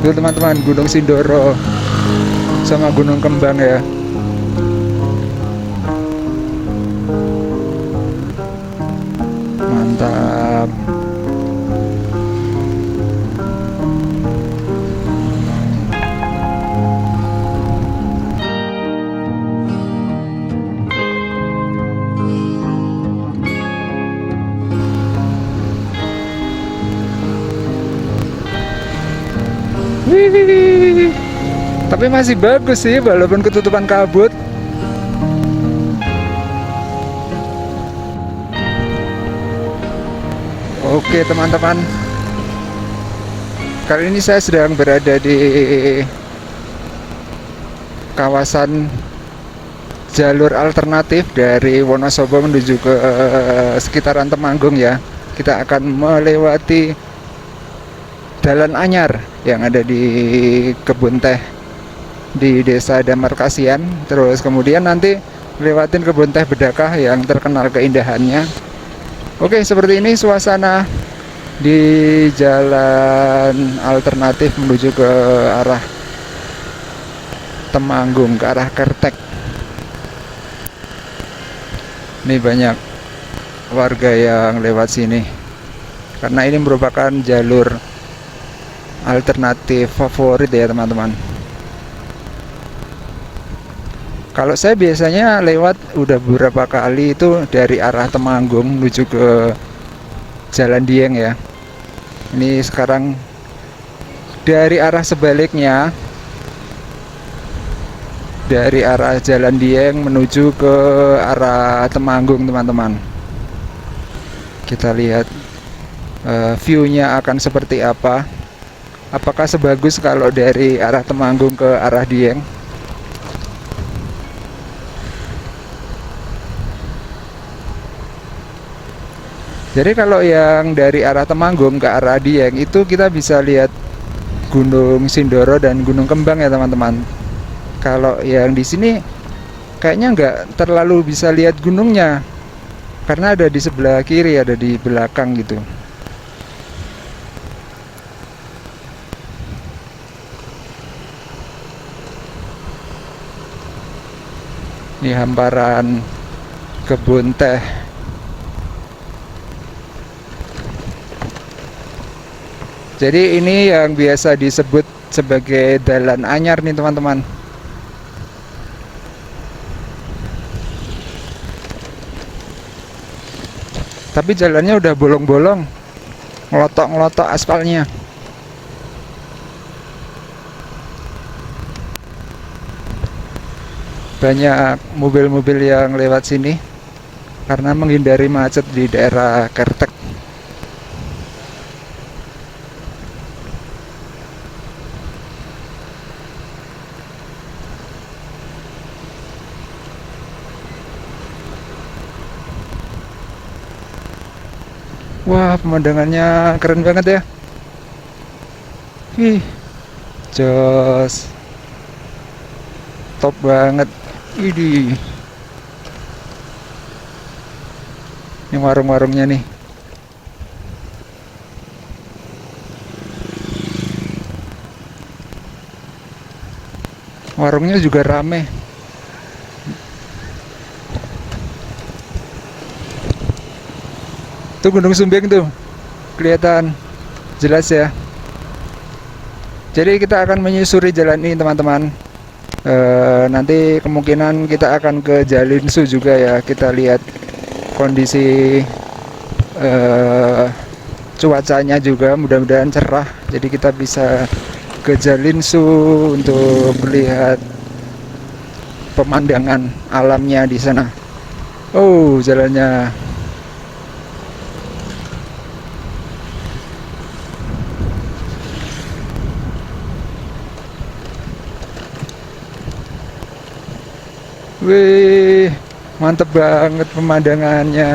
Tuh teman-teman, Gunung Sindoro sama Gunung Kembang ya. Mantap. Wih, tapi masih bagus sih walaupun ketutupan kabut. Oke teman-teman, kali ini saya sedang berada di kawasan jalur alternatif dari Wonosobo menuju ke sekitaran Temanggung ya. Kita akan melewati Dalan Anyar yang ada di kebun teh di Desa Damarkasian. Terus kemudian nanti lewatin kebun teh Bedakah yang terkenal keindahannya. Oke, seperti ini suasana di jalan alternatif menuju ke arah Temanggung, ke arah Kertek. Ini banyak warga yang lewat sini karena ini merupakan jalur alternatif favorit ya teman-teman. Kalau saya biasanya lewat udah beberapa kali itu dari arah Temanggung menuju ke Jalan Dieng ya. Ini sekarang dari arah sebaliknya, dari arah Jalan Dieng menuju ke arah Temanggung teman-teman. Kita lihat view-nya akan seperti apa. Apakah sebagus kalau dari arah Temanggung ke arah Dieng? Jadi kalau yang dari arah Temanggung ke arah Dieng itu kita bisa lihat Gunung Sindoro dan Gunung Kembang ya teman-teman. Kalau yang di sini kayaknya nggak terlalu bisa lihat gunungnya karena ada di sebelah kiri, ada di belakang gitu. Ini hamparan kebun teh. Jadi ini yang biasa disebut sebagai Dalan Anyar nih teman-teman. Tapi jalannya udah bolong-bolong, ngelotok-ngelotok aspalnya. Banyak mobil-mobil yang lewat sini karena menghindari macet di daerah Kertek. Wah, pemandangannya keren banget ya. Wih, jos. Top banget. Widih. Ini warung-warungnya nih. Warungnya juga rame. Tuh Gunung Sumbing tuh. Kelihatan jelas ya. Jadi kita akan menyusuri jalan ini teman-teman. Nanti kemungkinan kita akan ke Jalinsu juga ya. Kita lihat kondisi cuacanya juga mudah-mudahan cerah. Jadi kita bisa ke Jalinsu untuk melihat pemandangan alamnya di sana. Oh, jalannya. Wih, mantep banget pemandangannya.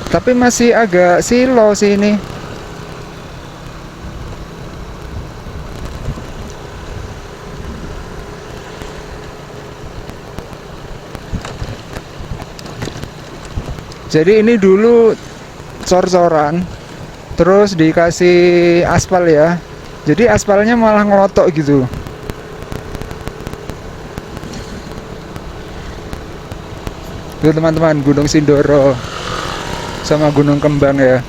Tapi masih agak silo sih ini. Jadi ini dulu cor-coran, terus dikasih aspal ya. Jadi aspalnya malah ngelotok gitu. Tuh teman-teman, Gunung Sindoro sama Gunung Kembang ya.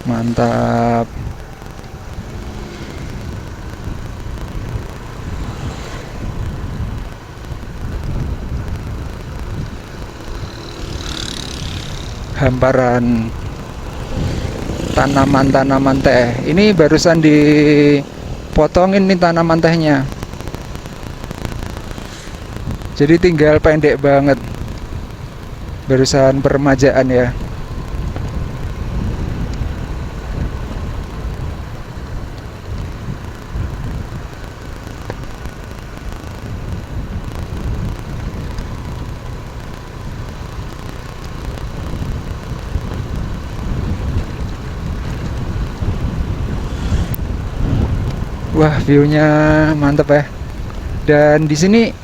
Mantap. Hamparan tanaman-tanaman teh. Ini barusan dipotongin nih tanaman tehnya. Jadi tinggal pendek banget. Barusan peremajaan ya. Wah, view-nya mantep ya. Dan di sini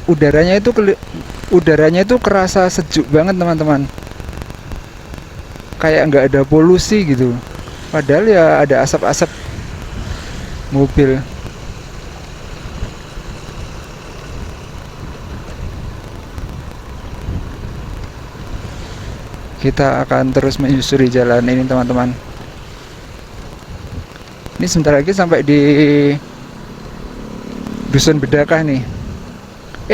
udaranya itu kerasa sejuk banget teman-teman. Kayak nggak ada polusi gitu. Padahal ya ada asap-asap mobil. Kita akan terus menyusuri jalan ini teman-teman. Ini sebentar lagi sampai di Dusun Bedakah nih.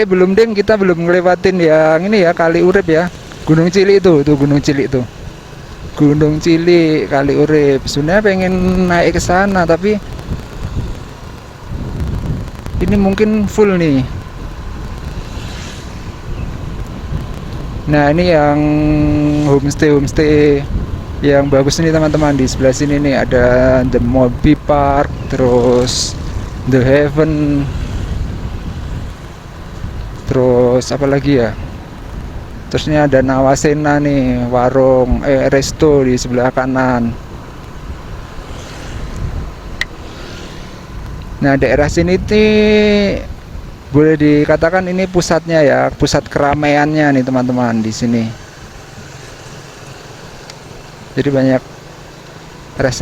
Belum deng, kita belum ngelewatin yang ini ya, Kali Urip ya. Gunung Cilik tuh Gunung Cilik tuh. Gunung Cilik, Kali Urip. Sebenarnya pengen naik ke sana tapi ini mungkin full nih. Nah, ini yang homestay yang bagus nih teman-teman. Di sebelah sini nih ada The Mobi Park, terus The Heaven, terus apa lagi ya, terus ini ada Nawasena nih, warung resto di sebelah kanan. Nah, daerah sini boleh dikatakan ini pusatnya ya, pusat keramaiannya nih teman-teman di sini. Jadi banyak rest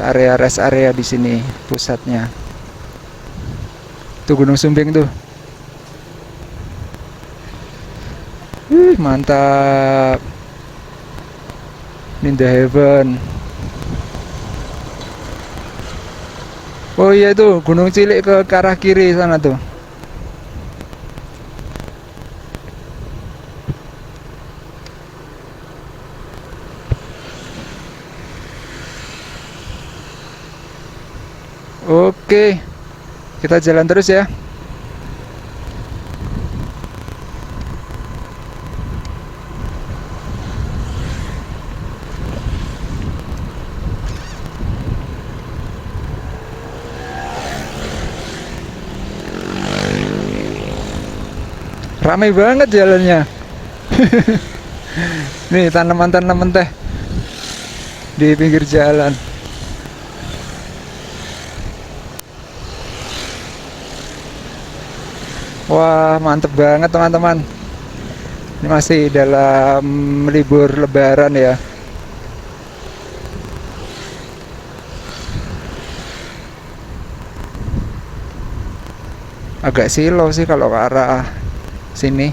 area di sini pusatnya. Tuh Gunung Sumbing tuh. Mantap. Ini The Heaven. Oh iya tuh Gunung Cilik ke arah kiri sana tuh. Oke, kita jalan terus ya. Ramai banget jalannya. Nih tanaman-tanaman teh di pinggir jalan. Wah, mantep banget teman-teman. Ini masih dalam libur lebaran ya. Agak silau sih kalau ke arah sini.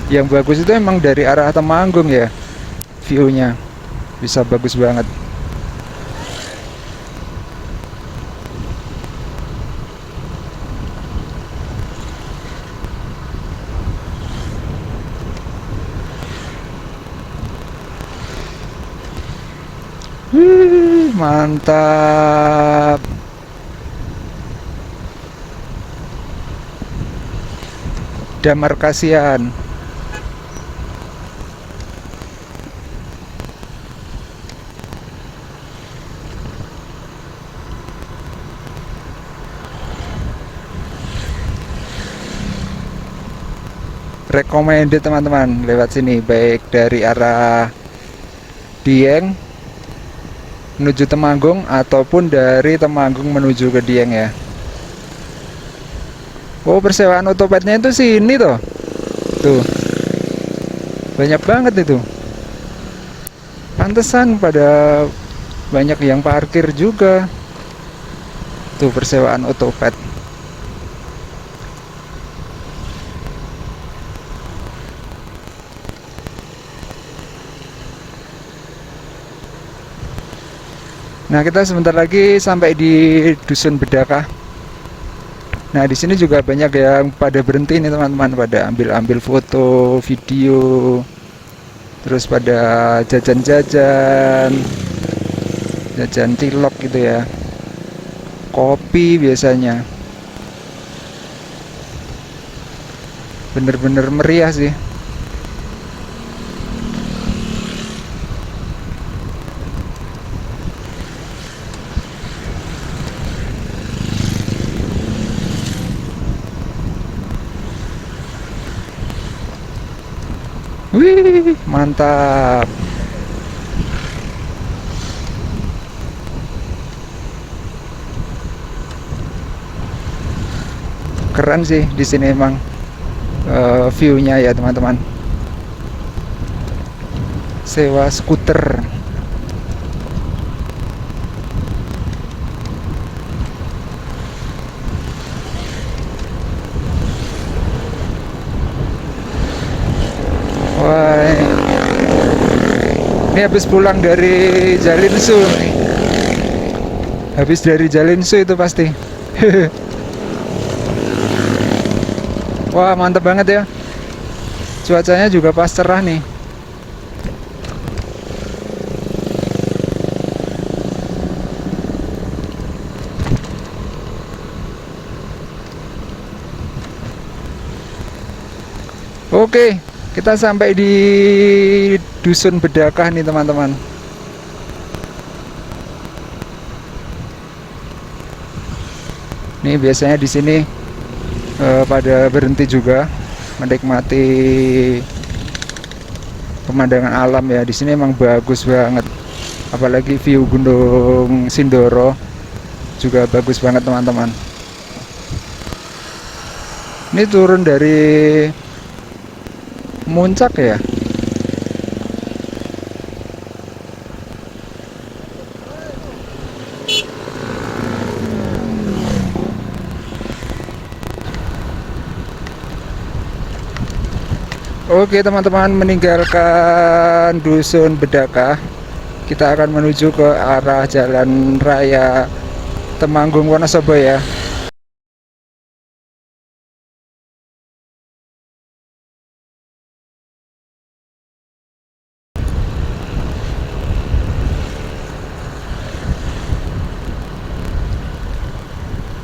Yang bagus itu emang dari arah Temanggung ya. View-nya bisa bagus banget. Mantap. Damar Kasihan. Recommended teman-teman lewat sini, baik dari arah Dieng menuju Temanggung ataupun dari Temanggung menuju ke Dieng ya. Oh, persewaan otopetnya itu sini toh. Tuh, banyak banget itu. Pantesan pada banyak yang parkir juga. Tuh, persewaan otopet. Nah, kita sebentar lagi sampai di Dusun Bedakah. Nah, di sini juga banyak yang pada berhenti nih teman-teman, pada ambil-ambil foto, video, terus pada jajan-jajan, jajan cilok gitu ya, kopi biasanya. Bener-bener meriah sih. Wih, mantap. Keren sih di sini emang view-nya ya teman-teman. Sewa skuter. Wah, ini habis pulang dari Jalinsu. Habis dari Jalinsu itu pasti. Wah, mantap banget ya. Cuacanya juga pas cerah nih. Oke, kita sampai di Dusun Bedakah nih teman-teman. Nih biasanya di sini pada berhenti juga menikmati pemandangan alam ya. Di sini emang bagus banget. Apalagi view Gunung Sindoro juga bagus banget teman-teman. Ini turun dari Muncak ya. Oke teman-teman, meninggalkan Dusun Bedakah, kita akan menuju ke arah Jalan Raya Temanggung Wonosobo ya.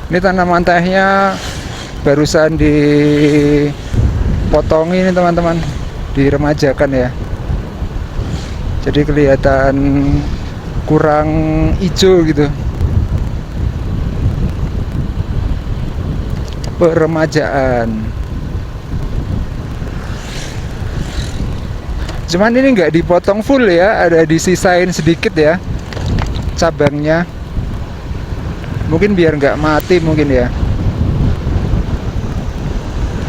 Ini tanaman tehnya barusan dipotong ini teman-teman, diremajakan ya. Jadi kelihatan kurang hijau gitu. Peremajaan. Cuman ini nggak dipotong full ya, ada disisain sedikit ya cabangnya. Mungkin biar nggak mati mungkin ya.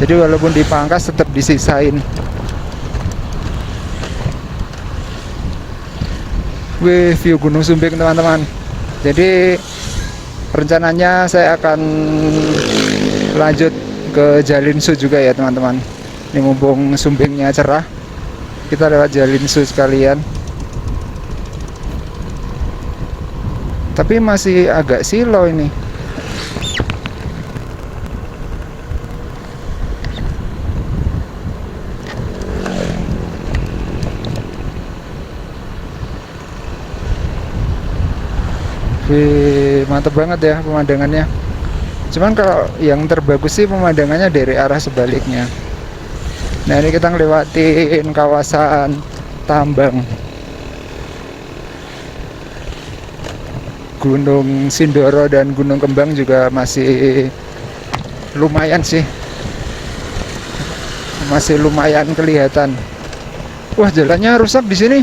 Jadi walaupun dipangkas tetap disisain. Wih, view Gunung Sumbing teman-teman. Jadi rencananya saya akan lanjut ke Jalinsu juga ya teman-teman. Ini mumpung Sumbingnya cerah, kita lewat Jalinsu sekalian. Tapi masih agak silau ini. Wih, mantap banget ya pemandangannya. Cuman kalau yang terbagus sih pemandangannya dari arah sebaliknya. Nah, ini kita ngelewatin kawasan tambang. Gunung Sindoro dan Gunung Kembang juga masih lumayan sih. Masih lumayan kelihatan. Wah, jalannya rusak di sini.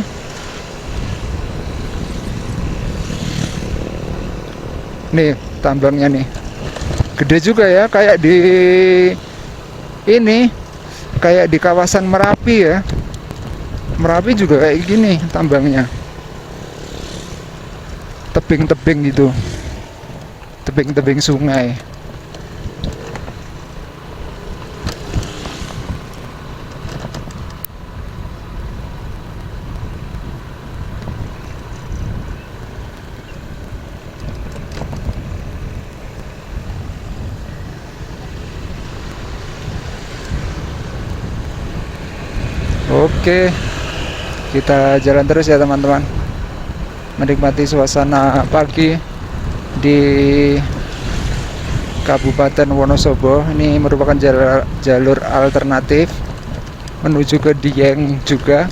Nih, tambangnya nih. Gede juga ya, kayak di ini, kayak di kawasan Merapi ya. Merapi juga kayak gini tambangnya, tebing-tebing gitu, tebing-tebing sungai. Oke, kita jalan terus ya teman-teman, menikmati suasana pagi di Kabupaten Wonosobo. Ini merupakan jalur alternatif menuju ke Dieng juga.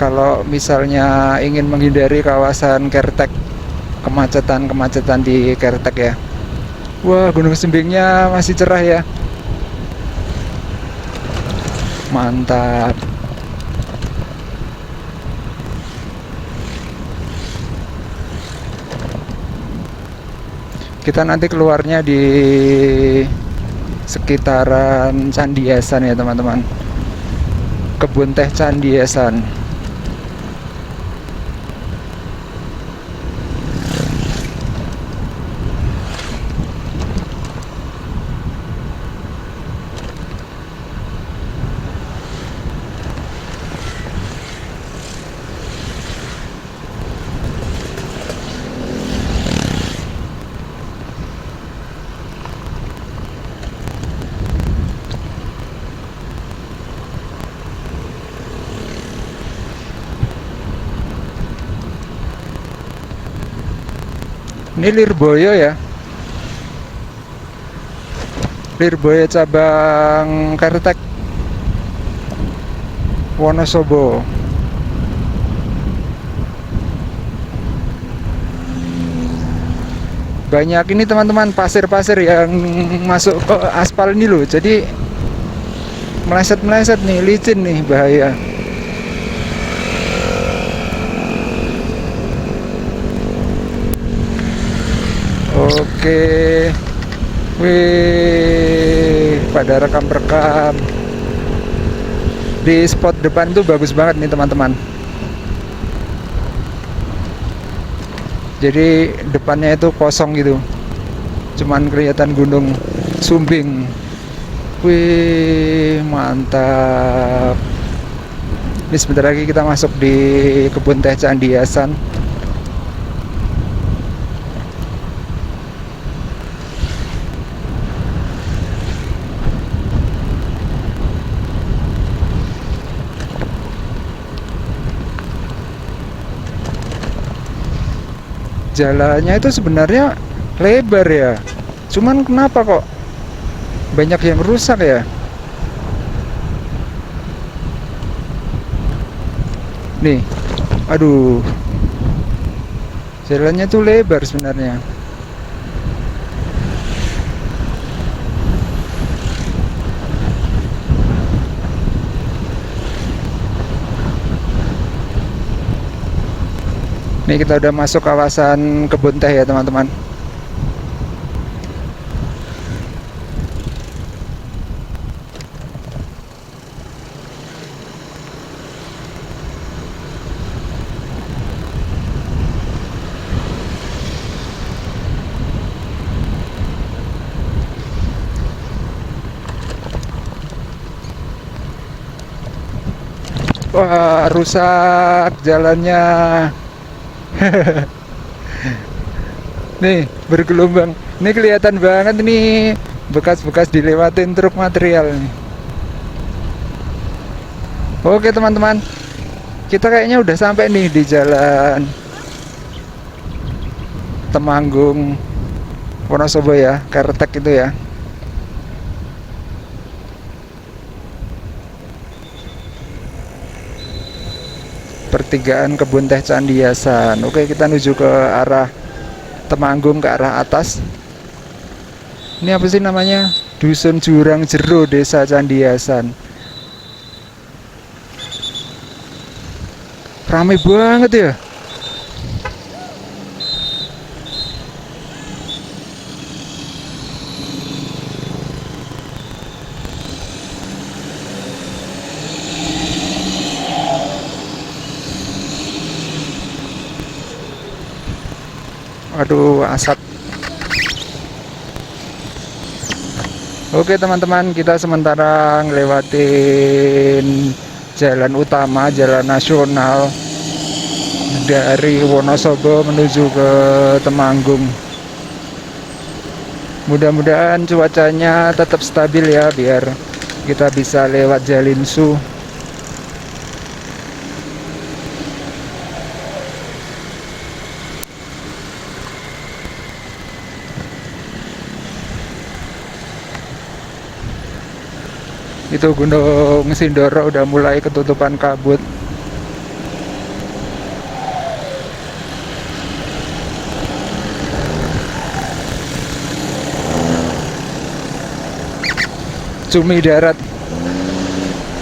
Kalau misalnya ingin menghindari kawasan Kertek, kemacetan di Kertek ya. Wah, Gunung Sembingnya masih cerah ya. Mantap. Kita nanti keluarnya di sekitaran Candiasan ya teman-teman. Kebun teh Candiasan. Ini Lirboyo ya, Lirboyo cabang Kertek Wonosobo. Banyak ini teman-teman, pasir-pasir yang masuk ke aspal ini loh, jadi meleset-meleset nih, licin nih, bahaya. Oke, wih, pada rekam-rekam di spot depan tuh bagus banget nih teman-teman. Jadi depannya itu kosong gitu, cuman kelihatan Gunung Sumbing. Wih, mantap. Ini sebentar lagi kita masuk di kebun teh Candiasan. Jalannya itu sebenarnya lebar ya, cuman kenapa kok banyak yang rusak ya? Nih, aduh, jalannya tuh lebar sebenarnya. Nih kita udah masuk kawasan kebun teh ya teman-teman. Wah, rusak jalannya. Nih, bergelombang. Ini kelihatan banget nih bekas-bekas dilewatin truk material nih. Oke teman-teman, kita kayaknya udah sampai nih di jalan Temanggung Wonosobo ya, Kertek itu ya. Pertigaan kebun teh Candiasan. Oke, kita menuju ke arah Temanggung, ke arah atas. Ini apa sih namanya? Dusun Jurang Jero, Desa Candiasan. Rame banget ya. Aduh, asap. Oke teman-teman, kita sementara ngelewatin jalan utama, jalan nasional dari Wonosobo menuju ke Temanggung. Mudah-mudahan cuacanya tetap stabil ya, biar kita bisa lewat Jalinsu. Itu Gunung Sindoro udah mulai ketutupan kabut. Cumi darat.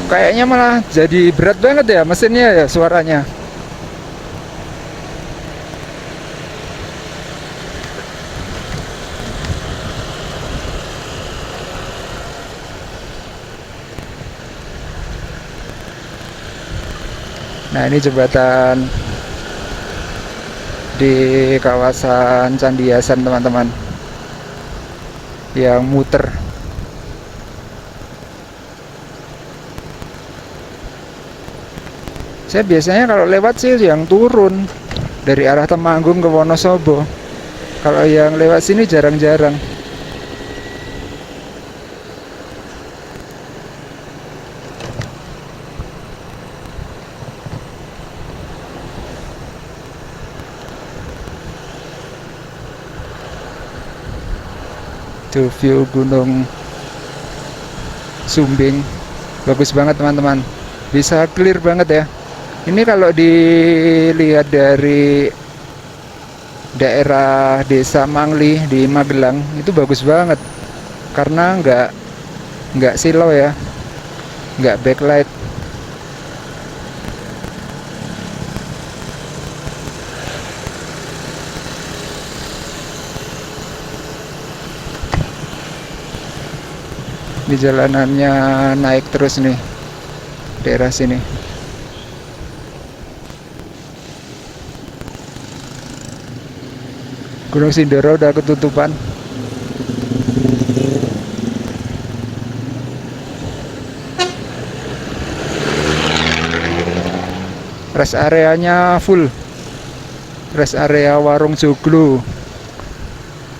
Kayaknya malah jadi berat banget ya mesinnya ya, suaranya. Nah, ini jembatan di kawasan Candiasan teman-teman, yang muter. Saya biasanya kalau lewat sih yang turun dari arah Temanggung ke Wonosobo. Kalau yang lewat sini jarang-jarang. Tuh view Gunung Sumbing, bagus banget teman-teman, bisa clear banget ya. Ini kalau dilihat dari daerah Desa Mangli di Magelang itu bagus banget, karena nggak silau ya, nggak backlight. Di jalanannya naik terus nih daerah sini. Gunung Sindoro udah ketutupan. Rest areanya full, rest area Warung Joglo.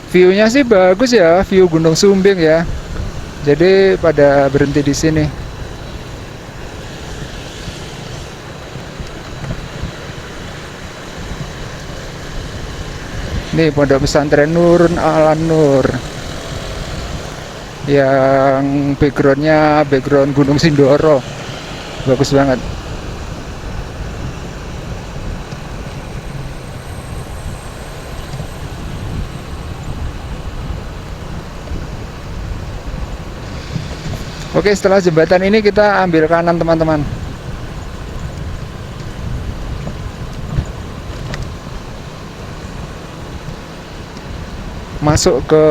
View-nya sih bagus ya, view Gunung Sumbing ya. Jadi pada berhenti di sini. Nih Pondok Pesantren Nurun Ala Nur, yang backgroundnya background Gunung Sindoro, bagus banget. Oke, setelah jembatan ini kita ambil kanan teman-teman. Masuk ke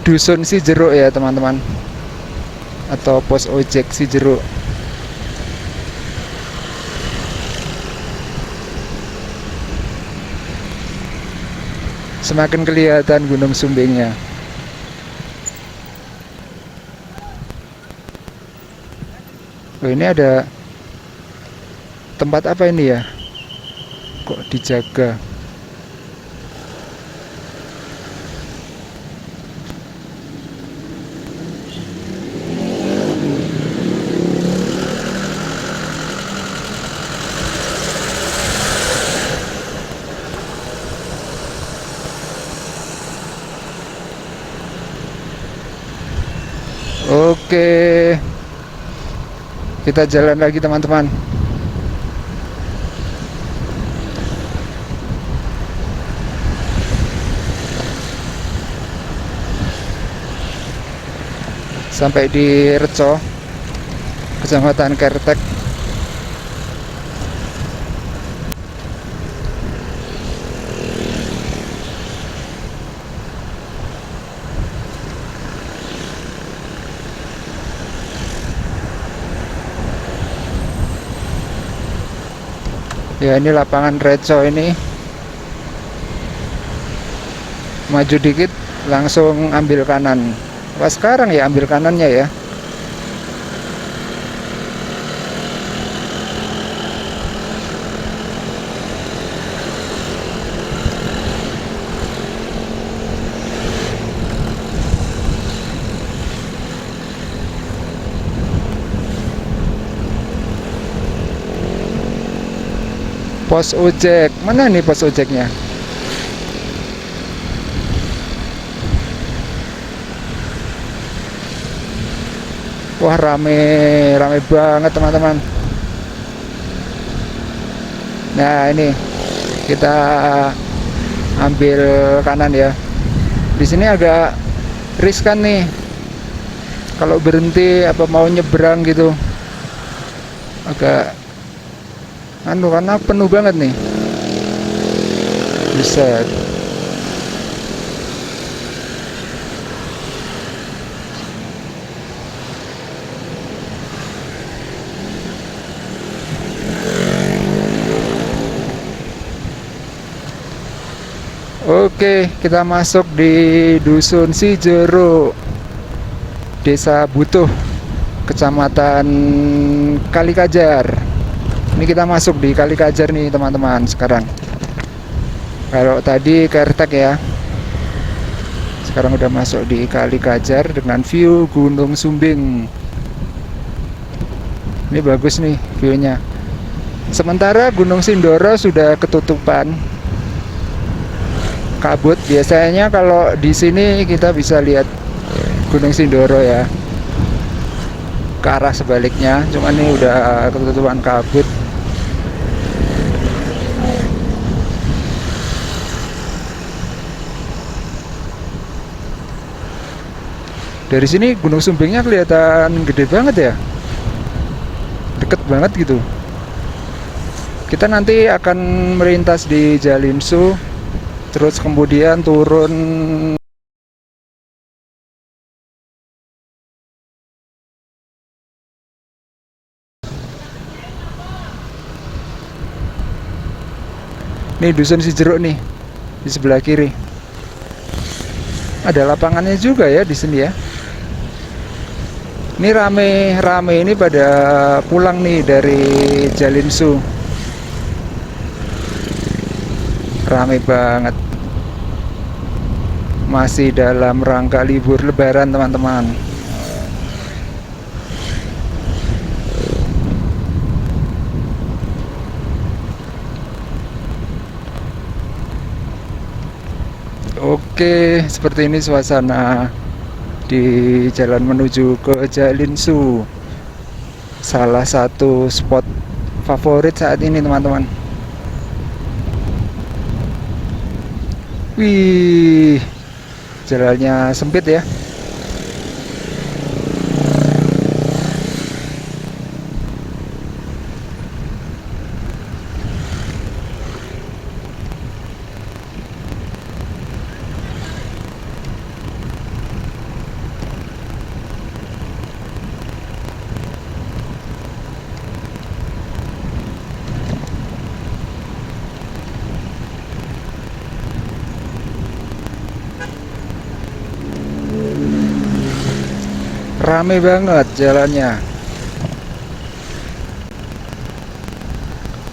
Dusun Sijeruk ya teman-teman, atau pos ojek Sijeruk. Semakin kelihatan Gunung Sumbingnya. Oh, ini ada tempat apa ini ya? Kok dijaga? Oke, kita jalan lagi teman-teman. Sampai di Reco, Kecamatan Kertek. Ya, ini lapangan Reco ini maju dikit langsung ambil kanan. Wah, sekarang ya ambil kanannya ya. Pos ojek, mana nih pos ojeknya? Wah, rame, rame banget teman-teman. Nah, ini kita ambil kanan ya. Di sini agak riskan nih. Kalau berhenti apa mau nyebrang gitu. Agak karena penuh banget nih. Buset. Oke, kita masuk di Dusun Sijero, Desa Butuh, Kecamatan Kalikajar. Ini kita masuk di Kalikajar nih teman-teman sekarang. Kalau tadi Kertek ya, sekarang udah masuk di Kalikajar dengan view Gunung Sumbing. Ini bagus nih viewnya. Sementara Gunung Sindoro sudah ketutupan kabut. Biasanya kalau di sini kita bisa lihat Gunung Sindoro ya, ke arah sebaliknya. Cuman ini udah ketutupan kabut. Dari sini Gunung Sumbingnya kelihatan gede banget ya, deket banget gitu. Kita nanti akan melintas di Jalimsu, terus kemudian turun nih Dusun Sijero nih di sebelah kiri. Ada lapangannya juga ya di sini ya. Ini rame-rame ini pada pulang nih dari Jalimsu. Rame banget. Masih dalam rangka libur lebaran teman-teman. Oke, seperti ini suasana di jalan menuju ke Jalinsu. Salah satu spot favorit saat ini teman-teman. Wih, jalannya sempit ya. Rame banget jalannya.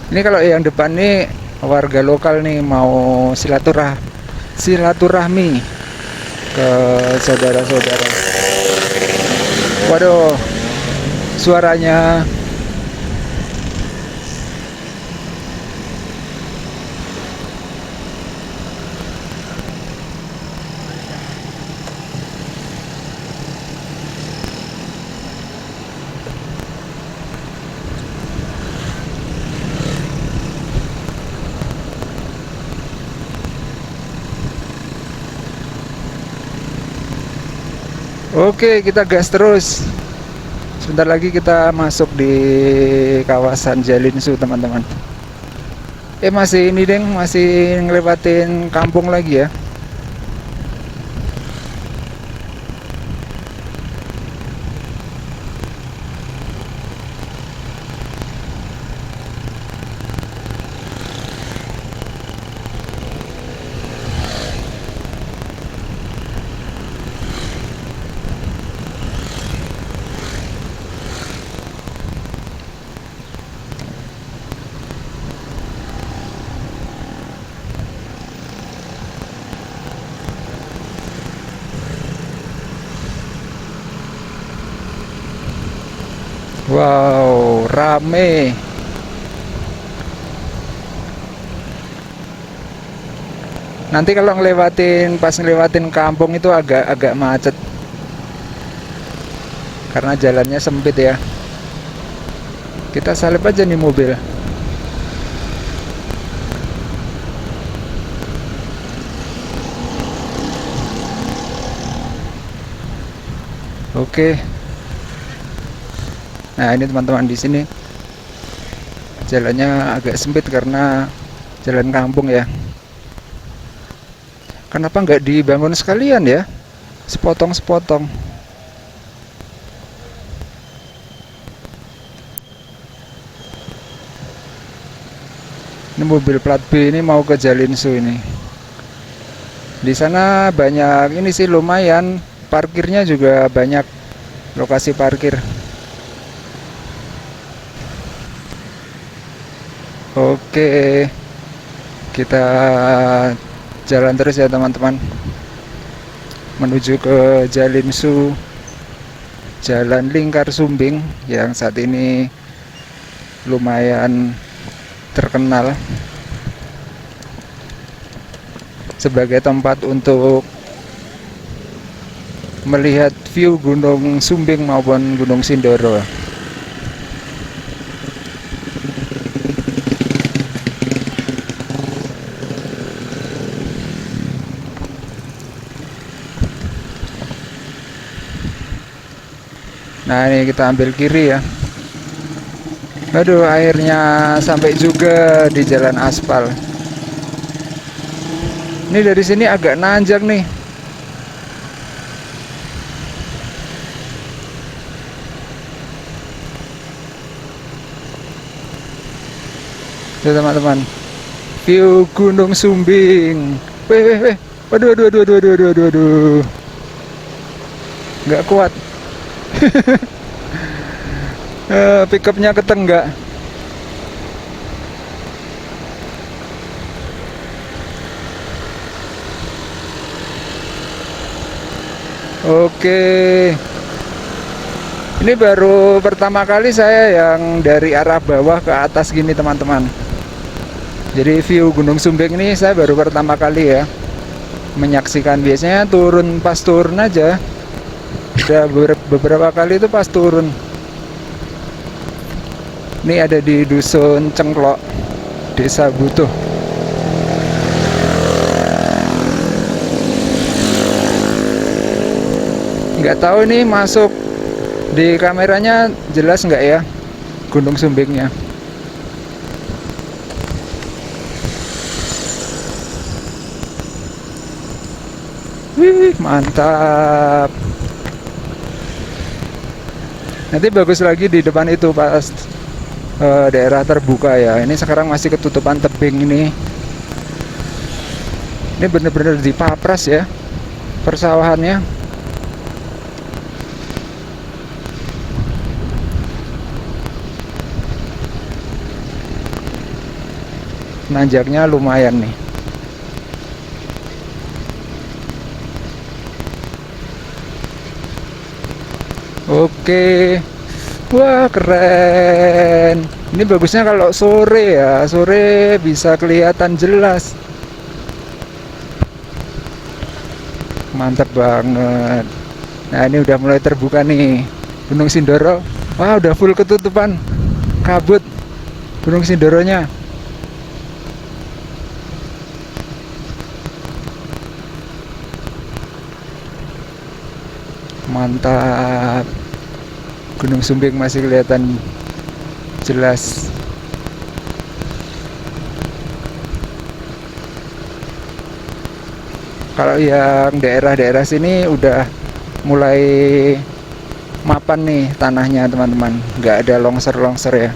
Ini kalau yang depan nih warga lokal nih mau silaturahmi ke saudara-saudara. Waduh, suaranya. Oke, kita gas terus. Sebentar lagi kita masuk di kawasan Jalinsu, teman-teman. Masih ini deng, masih ngelewatin kampung lagi ya. Wow, rame. Nanti kalau pas ngelewatin kampung itu agak macet karena jalannya sempit ya. Kita salip aja nih mobil. Oke. Nah, ini teman-teman di sini jalannya agak sempit karena jalan kampung ya. Kenapa nggak dibangun sekalian ya? Sepotong-sepotong. Ini mobil plat B ini mau ke Jalinsu ini. Di sana banyak ini sih, lumayan. Parkirnya juga banyak, lokasi parkir. Oke, kita jalan terus ya teman-teman, menuju ke Jalinsu, Jalan Lingkar Sumbing yang saat ini lumayan terkenal sebagai tempat untuk melihat view Gunung Sumbing maupun Gunung Sindoro. Nah, ini kita ambil kiri ya. Aduh, akhirnya sampai juga di jalan aspal. Ini dari sini agak nanjak nih. Tuh teman-teman, view Gunung Sumbing. Weh. Waduh. Nggak kuat. Pickupnya ketenggak. Oke, ini baru pertama kali saya yang dari arah bawah ke atas gini teman-teman. Jadi view Gunung Sumbing ini saya baru pertama kali ya menyaksikan. Biasanya pas turun aja. Udah beberapa kali itu pas turun. Ini ada di Dusun Cengklok, Desa Butuh. Nggak tahu ini masuk di kameranya jelas nggak ya Gunung Sumbingnya. Wih, mantap. Nanti bagus lagi di depan itu pas daerah terbuka ya. Ini sekarang masih ketutupan tebing ini. Ini bener-bener dipapras ya persawahannya. Nanjaknya lumayan nih. Oke. Wah, keren. Ini bagusnya kalau sore ya. Sore bisa kelihatan jelas. Mantap banget. Nah, ini udah mulai terbuka nih Gunung Sindoro. Wah, udah full ketutupan kabut Gunung Sindoronya. Mantap. Gunung Sumbing masih kelihatan jelas. Kalau yang daerah-daerah sini udah mulai mapan nih tanahnya teman-teman, nggak ada longsor-longsor ya.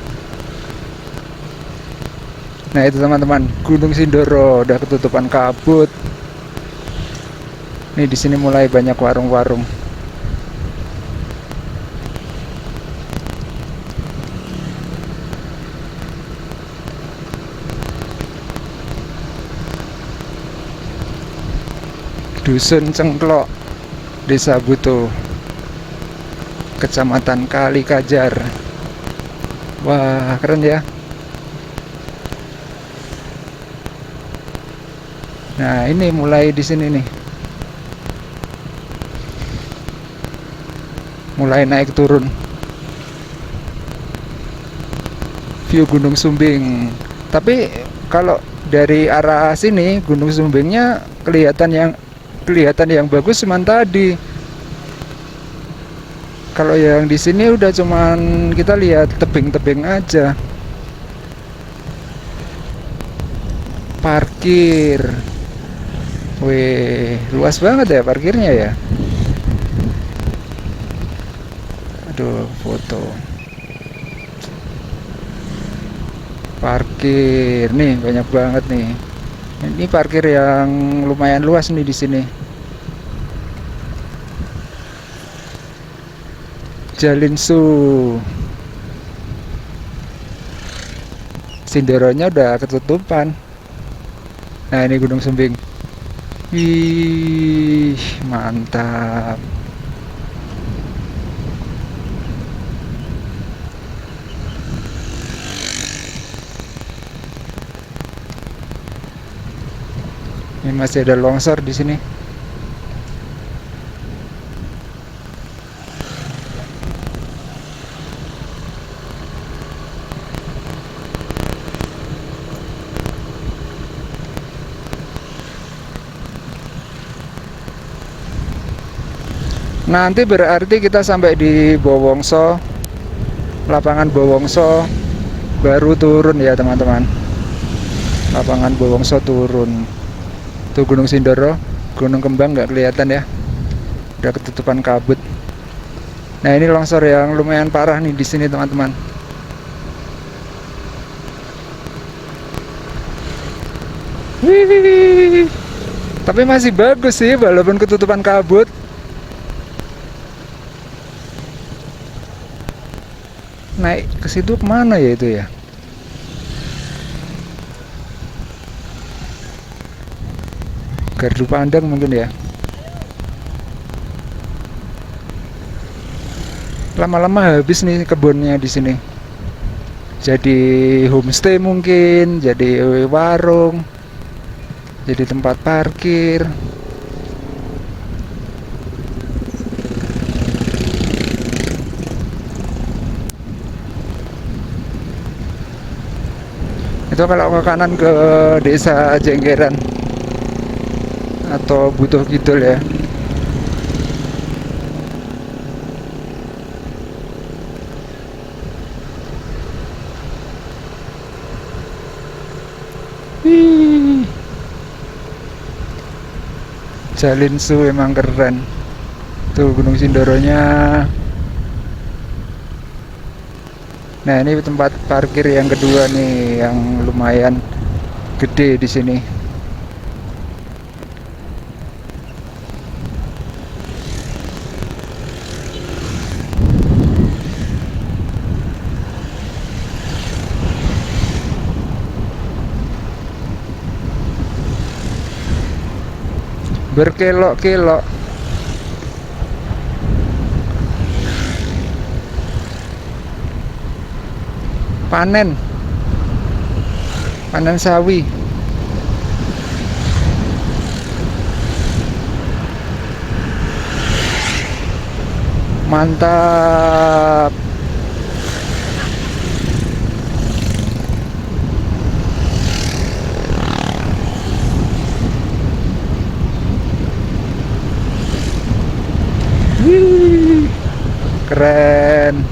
Nah itu teman-teman, Gunung Sindoro udah ketutupan kabut. Nih di sini mulai banyak warung-warung. Dusun Cengklok, Desa Butuh, Kecamatan Kali Kajar. Wah, keren ya. Nah, ini mulai di sini nih. Mulai naik turun. View Gunung Sumbing. Tapi kalau dari arah sini Gunung Sumbingnya kelihatan yang bagus cuman tadi. Kalau yang di sini udah cuman kita lihat tebing-tebing aja. Parkir. Wih, luas banget ya parkirnya ya. Aduh, foto. Parkir nih banyak banget nih. Ini parkir yang lumayan luas nih di sini. Jalinsu. Sindoronya udah ketutupan. Nah, ini Gunung Sumbing. Wih, mantap. Ini masih ada longsor di sini. Nanti berarti kita sampai di Bowongso, lapangan Bowongso, baru turun ya teman-teman. Lapangan Bowongso turun. Tuh Gunung Sindoro, Gunung Kembang nggak kelihatan ya, udah ketutupan kabut. Nah, ini longsor yang lumayan parah nih di sini teman-teman. Wih, tapi masih bagus sih walaupun ketutupan kabut. Naik ke situ kemana ya itu ya? Gardu Pandang mungkin ya. Lama-lama habis nih kebunnya di sini. Jadi homestay mungkin, jadi warung, jadi tempat parkir. Itu kalau ke kanan ke desa Jenggeran atau Butuh Kidul ya. Wih, Jalinsu emang keren. Tuh Gunung Sindoronya. Nah, ini tempat parkir yang kedua nih, yang lumayan gede di sini. Berkelok-kelok. Panen sawi. Mantap. Wih, keren.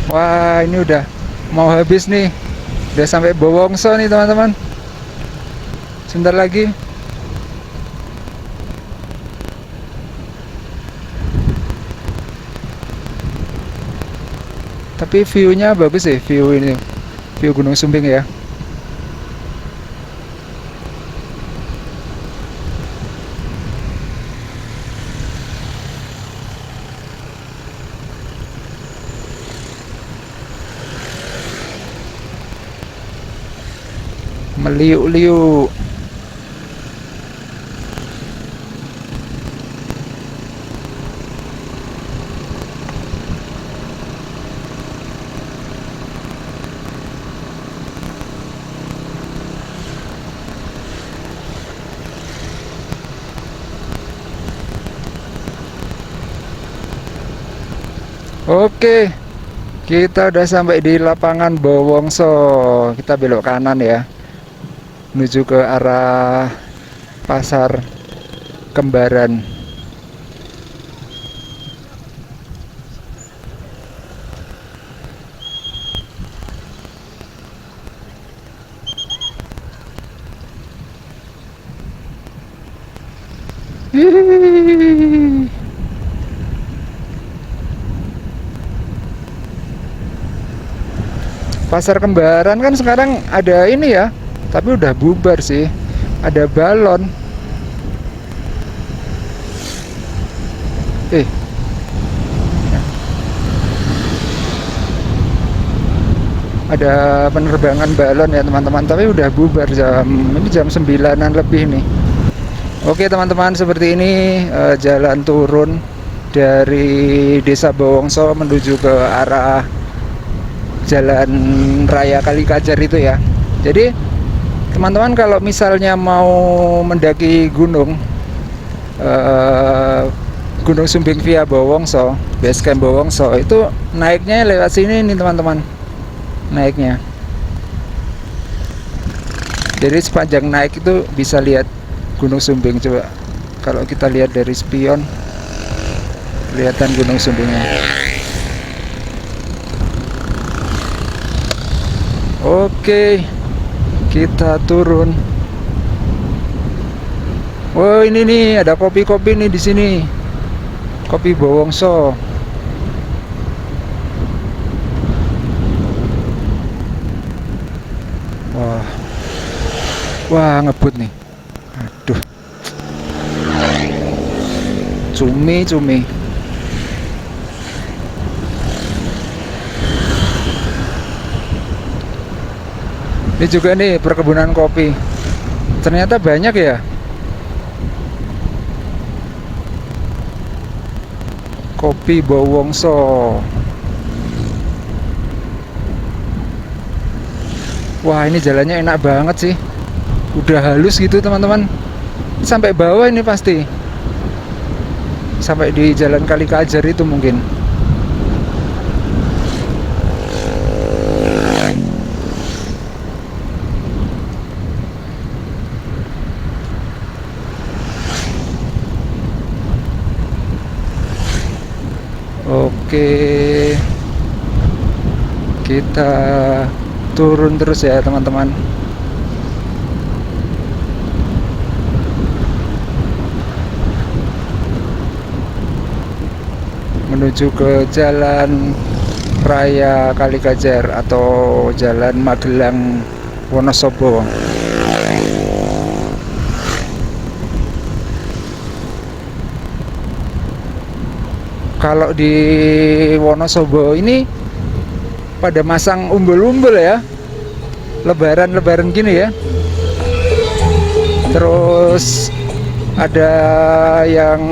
Wah, ini udah mau habis nih. Udah sampai Bowongso nih teman-teman. Sebentar lagi. Tapi view-nya bagus sih, view ini. View Gunung Sumbing ya. Meliuk-liuk. Oke, kita udah sampai di lapangan Bowongso. Kita belok kanan ya, menuju ke arah pasar Kembaran. Hihihi. Pasar Kembaran kan sekarang ada ini ya, tapi udah bubar sih. Ada balon. Eh, ada penerbangan balon ya teman-teman, tapi udah bubar jam 9-an lebih nih. Oke teman-teman, seperti ini jalan turun dari Desa Bowongso menuju ke arah Jalan Raya Kalikajar itu ya. Jadi teman-teman kalau misalnya mau mendaki Gunung Sumbing via Bowongso, base camp Bowongso, itu naiknya lewat sini nih teman-teman. Naiknya. Jadi sepanjang naik itu bisa lihat Gunung Sumbing. Coba kalau kita lihat dari spion, kelihatan Gunung Sumbingnya. Oke, kita turun. Oh, ini nih ada kopi-kopi nih di sini. Kopi Bowongso. Wah. Wah, ngebut nih. Aduh. Cumi. Ini juga nih perkebunan kopi. Ternyata banyak ya. Kopi Bowongso. Wah, ini jalannya enak banget sih. Udah halus gitu teman-teman. Sampai bawah ini pasti. Sampai di Jalan Kalikajar itu mungkin. Oke, kita turun terus ya teman-teman. Menuju ke Jalan Raya Kalikajar atau Jalan Magelang Wonosobo. Kalau di Wonosobo ini pada masang umbul-umbul ya, lebaran gini ya. Terus ada yang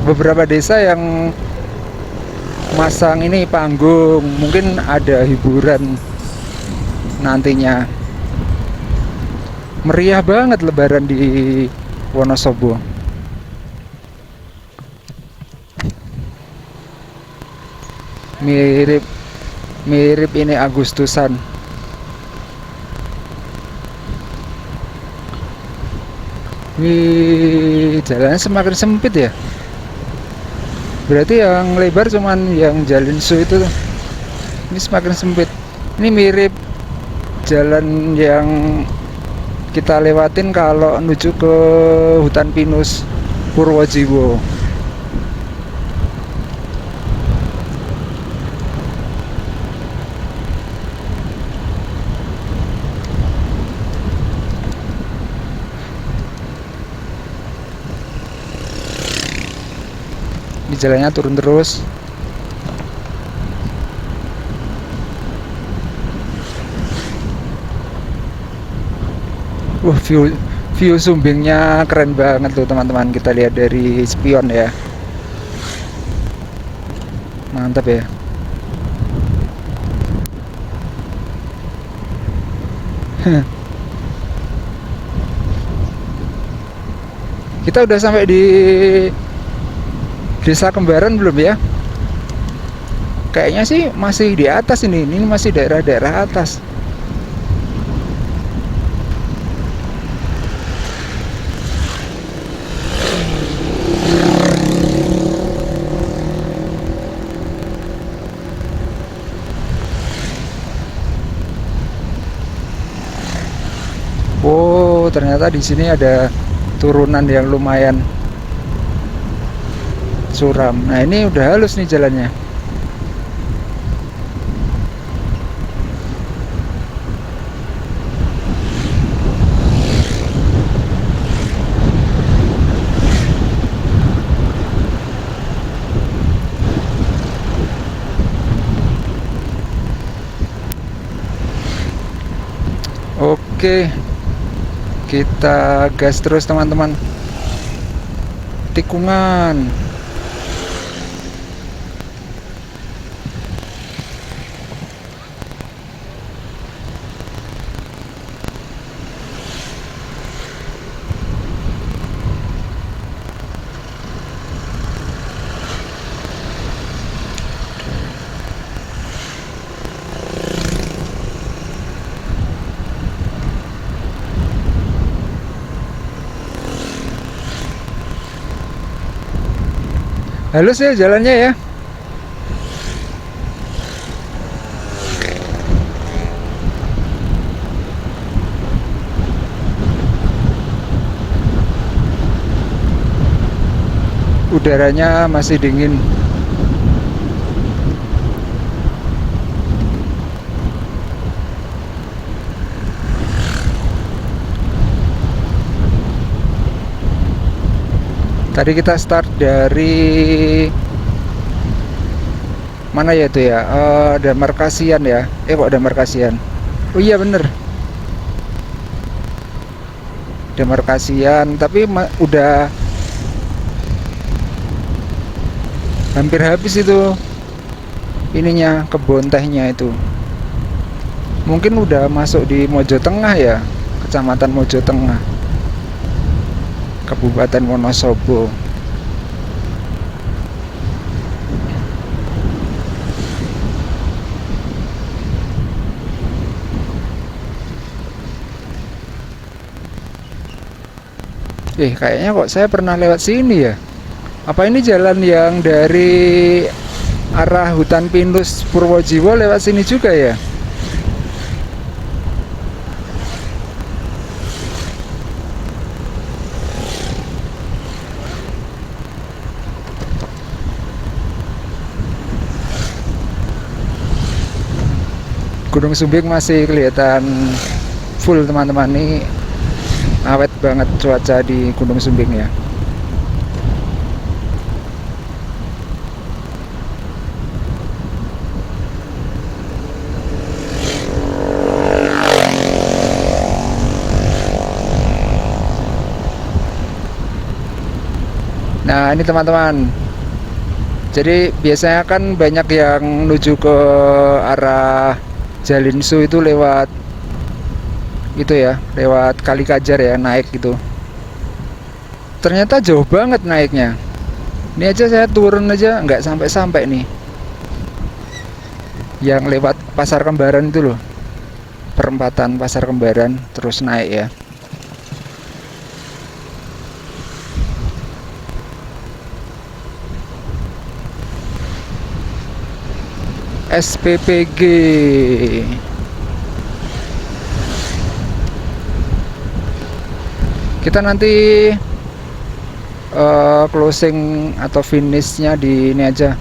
beberapa desa yang masang ini panggung, mungkin ada hiburan nantinya. Meriah banget lebaran di Wonosobo. Mirip ini Agustusan. Wih, jalannya semakin sempit ya. Berarti yang lebar cuman yang Jalin Su itu. Ini semakin sempit. Ini mirip jalan yang kita lewatin kalau menuju ke hutan pinus Purwojiwo. Di jalannya turun terus. View Sumbingnya keren banget tuh teman-teman. Kita lihat dari spion ya. Mantap ya. Kita udah sampai di Desa Kembaran belum ya? Kayaknya sih masih di atas ini masih daerah-daerah atas. Oh, ternyata di sini ada turunan yang lumayan suram. Nah, ini udah halus nih jalannya. Oke, kita gas terus teman-teman. Tikungan. Halus ya jalannya ya. Udaranya masih dingin. Tadi kita start dari mana ya itu ya? Demarkasian ya. Kok Demarkasian? Oh iya bener. Demarkasian, tapi udah hampir habis itu ininya, kebun tehnya itu. Mungkin udah masuk di Mojo Tengah ya, Kecamatan Mojo Tengah, Kabupaten Wonosobo. Kayaknya kok saya pernah lewat sini ya. Apa ini jalan yang dari arah hutan pinus Purwojiwo lewat sini juga ya? Gunung Sumbing masih kelihatan full teman-teman, nih awet banget cuaca di Gunung Sumbing ya. Nah ini teman-teman, jadi biasanya kan banyak yang menuju ke arah Jalinsu itu lewat itu ya, lewat Kali Kajar ya, naik gitu. Ternyata jauh banget naiknya. Ini aja saya turun aja nggak sampai-sampai nih. Yang lewat Pasar Kembaran itu loh, perempatan Pasar Kembaran terus naik ya. SPPG. Kita nanti closing atau finishnya di ini aja,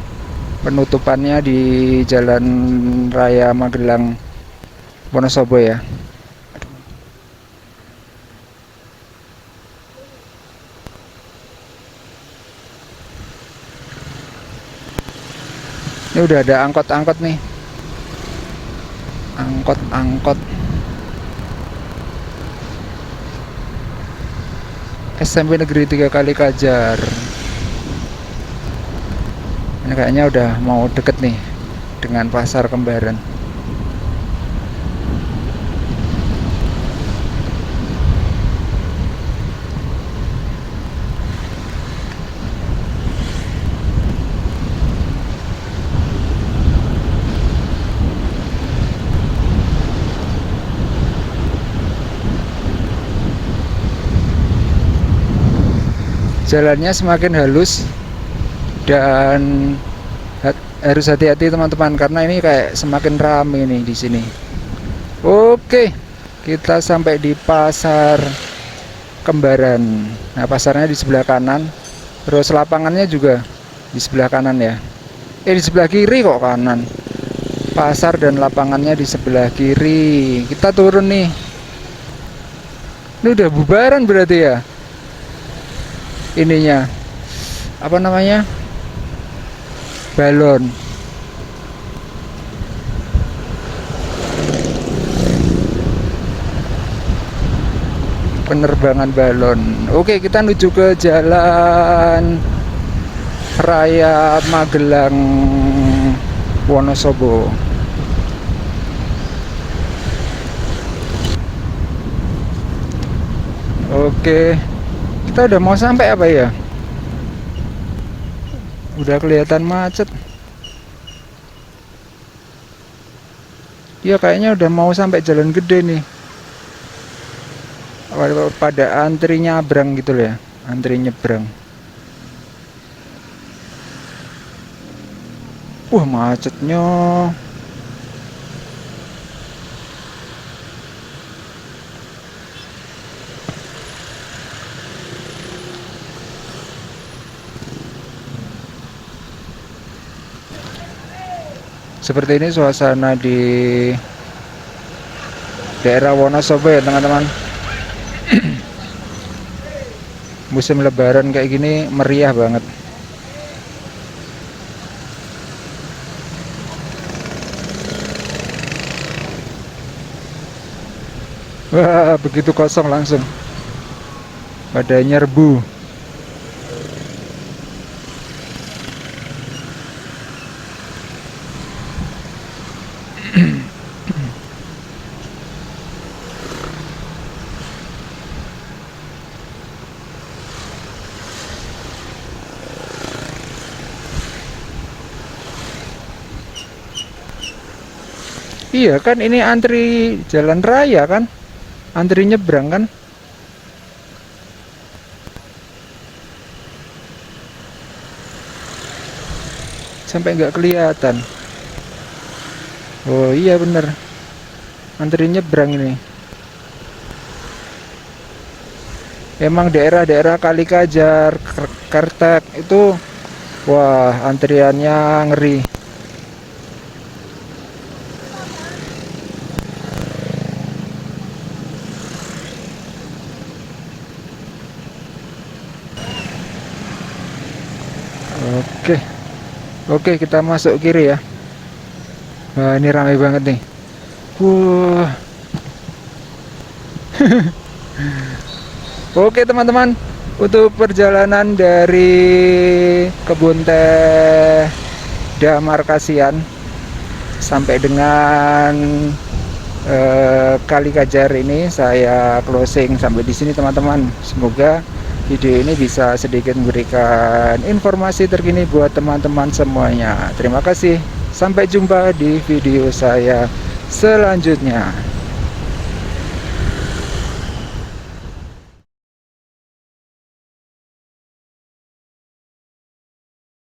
penutupannya di Jalan Raya Magelang Wonosobo ya. Ini udah ada angkot-angkot nih, angkot SMP Negeri 3 Kali Kajar. Ini kayaknya udah mau deket nih dengan Pasar Kembaran. jalannya semakin halus dan harus hati-hati teman-teman, karena ini kayak semakin rame nih di sini. Oke, kita sampai di pasar Kembaran. Nah, pasarnya di sebelah kanan, terus lapangannya juga di sebelah kanan ya. Di sebelah kiri kok kanan. Pasar dan lapangannya di sebelah kiri. Kita turun nih. Ini udah bubaran berarti ya. Ininya apa namanya? Balon. Penerbangan balon. Oke, kita menuju ke Jalan Raya Magelang Wonosobo. Oke, kita udah mau sampai apa ya? Udah kelihatan macet. Ya kayaknya udah mau sampai jalan gede nih. Pada antri nyabrang gitu ya, antri nyebrang. Wah, macetnya. Seperti ini suasana di daerah Wonosobo ya teman-teman. Musim lebaran kayak gini meriah banget. Wah, begitu kosong langsung pada nyerbu. Iya kan, ini antri jalan raya kan, antri nyebrang kan. Sampai nggak kelihatan. Oh iya bener, antri nyebrang ini. Emang daerah-daerah Kalikajar, Kertek itu, wah antriannya ngeri. Oke, oke kita masuk kiri ya. Wah ini ramai banget nih. Wah. Oke teman-teman, untuk perjalanan dari Kebun Teh Damarkasian sampai dengan Kalikajar ini saya closing sampai di sini teman-teman. Semoga video ini bisa sedikit memberikan informasi terkini buat teman-teman semuanya. Terima kasih. Sampai jumpa di video saya selanjutnya.